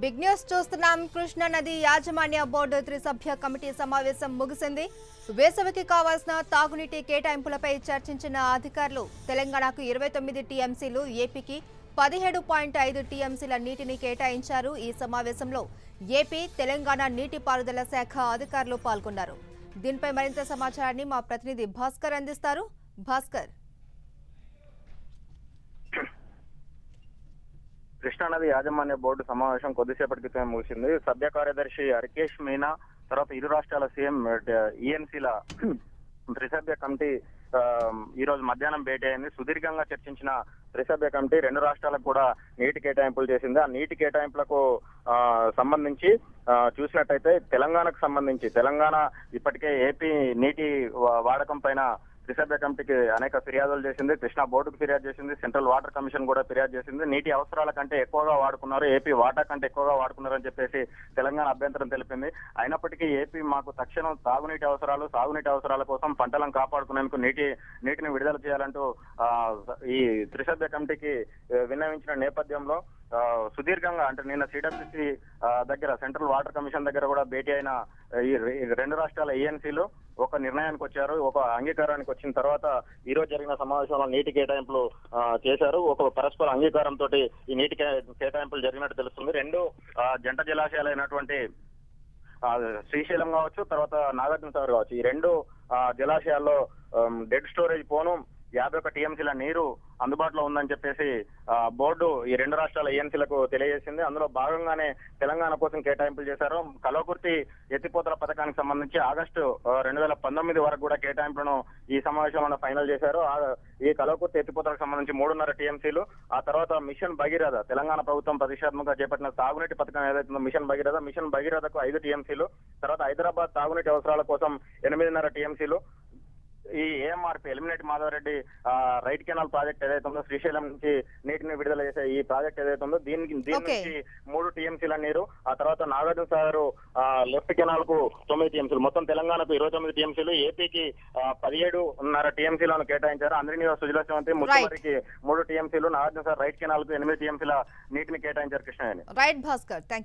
Big news చూస్తున్నాం. కృష్ణా నది యాజమాన్య బోర్డు త్రిసభ్య కమిటీ సమావేశం ముగిసింది. వేసవికి కావాల్సిన తాగునీటి కేటాయింపులపై చర్చించిన అధికారులు తెలంగాణకు 29 టీఎంసీలు, ఏపీకి 17.5 టీఎంసీల నీటిని కేటాయించారు. ఈ సమావేశంలో ఏపీ, తెలంగాణ నీటిపారుదల శాఖ అధికారులు పాల్గొన్నారు. దీనిపై మరింత సమాచారాన్ని మా ప్రతినిధి భాస్కర్ అందిస్తారు. భాస్కర్, కృష్ణానది యాజమాన్య బోర్డు సమావేశం కొద్దిసేపటి క్రితం ముగిసింది. సభ్య కార్యదర్శి హరికేష్ మీనా, తర్వాత ఇరు రాష్ట్రాల సీఎం ఈఎన్సీల త్రిసభ్య కమిటీ ఈ రోజు మధ్యాహ్నం భేటీ అయింది. సుదీర్ఘంగా చర్చించిన త్రిసభ్య కమిటీ రెండు రాష్ట్రాలకు కూడా నీటి కేటాయింపులు చేసింది. ఆ నీటి కేటాయింపులకు సంబంధించి చూసినట్టయితే తెలంగాణకు సంబంధించి తెలంగాణ ఇప్పటికే ఏపీ నీటి వాడకం పైన త్రిసభ్య కమిటీకి అనేక ఫిర్యాదులు చేసింది. కృష్ణా బోర్డుకు ఫిర్యాదు చేసింది. సెంట్రల్ వాటర్ కమిషన్ కూడా ఫిర్యాదు చేసింది. నీటి అవసరాల కంటే ఎక్కువగా వాడుకున్నారు, ఏపీ వాటా కంటే ఎక్కువగా వాడుకున్నారు అని చెప్పేసి తెలంగాణ అభ్యంతరం తెలిపింది. అయినప్పటికీ ఏపీ మాకు తక్షణం తాగునీటి అవసరాలు, సాగునీటి అవసరాల కోసం పంటలను కాపాడుకునేందుకు నీటిని విడుదల చేయాలంటూ ఈ త్రిసభ్య కమిటీకి విన్నవించిన నేపథ్యంలో సుదీర్ఘంగా అంటే నిన్న సిడబ్ల్యూసీ దగ్గర సెంట్రల్ వాటర్ కమిషన్ దగ్గర కూడా భేటీ అయిన ఈ రెండు రాష్ట్రాల ఏఎన్సీలు ఒక నిర్ణయానికి వచ్చారు. ఒక అంగీకారానికి వచ్చిన తర్వాత ఈ రోజు జరిగిన సమావేశంలో నీటి కేటాయింపులు చేశారు. ఒక పరస్పర అంగీకారంతో ఈ నీటి కేటాయింపులు జరిగినట్టు తెలుస్తుంది. రెండు జంట జలాశయాలైనటువంటి శ్రీశైలం కావచ్చు, తర్వాత నాగార్జున సాగర్ కావచ్చు, ఈ రెండు జలాశయాల్లో డెడ్ స్టోరేజ్ పోను 51 టీఎంసీల నీరు అందుబాటులో ఉందని చెప్పేసి బోర్డు ఈ రెండు రాష్ట్రాల ఏఎన్సీలకు తెలియజేసింది. అందులో భాగంగానే తెలంగాణ కోసం కేటాయింపులు చేశారు. కల్వకుర్తి ఎత్తిపోతల పథకానికి సంబంధించి ఆగస్టు 2019 వరకు కూడా కేటాయింపులను ఈ సమావేశంలో ఫైనల్ చేశారు. ఈ కల్వకుర్తి ఎత్తిపోతలకు సంబంధించి 3.5 టీఎంసీలు, ఆ తర్వాత మిషన్ భగీరథ తెలంగాణ ప్రభుత్వం ప్రతిష్టాత్మకంగా చేపట్టిన తాగునీటి పథకం ఏదైతుందో మిషన్ భగీరథకు 5 టీఎంసీలు, తర్వాత హైదరాబాద్ తాగునీటి అవసరాల కోసం 8.5 టీఎంసీలు, ఈ AMRP Alimineti Madhavareddy right canal project ఏదైతే ఉందో శ్రీశైలం నుంచి నీటిని విడుదల చేసే ఈ ప్రాజెక్ట్ ఏదైతే ఉందో దీని నుంచి 3 టీఎంసీల నీరు, ఆ తర్వాత నాగార్జున సాగర్ లెఫ్ట్ కెనాల్ కు 9 టీఎంసీలు, మొత్తం తెలంగాణకు 29 టీఎంసీలు, ఏపీకి 17.5 టీఎంసీలను కేటాయించారు. అందరినీ సుజల శ్రవంతి ముఖ్యమంత్రికి 3 టీఎంసీలు, నాగార్జున సాగర్ రైట్ కెనాల్ కు 8 టీఎంసీల నీటిని కేటాయించారు. Krishna right Bhaskar, thank you.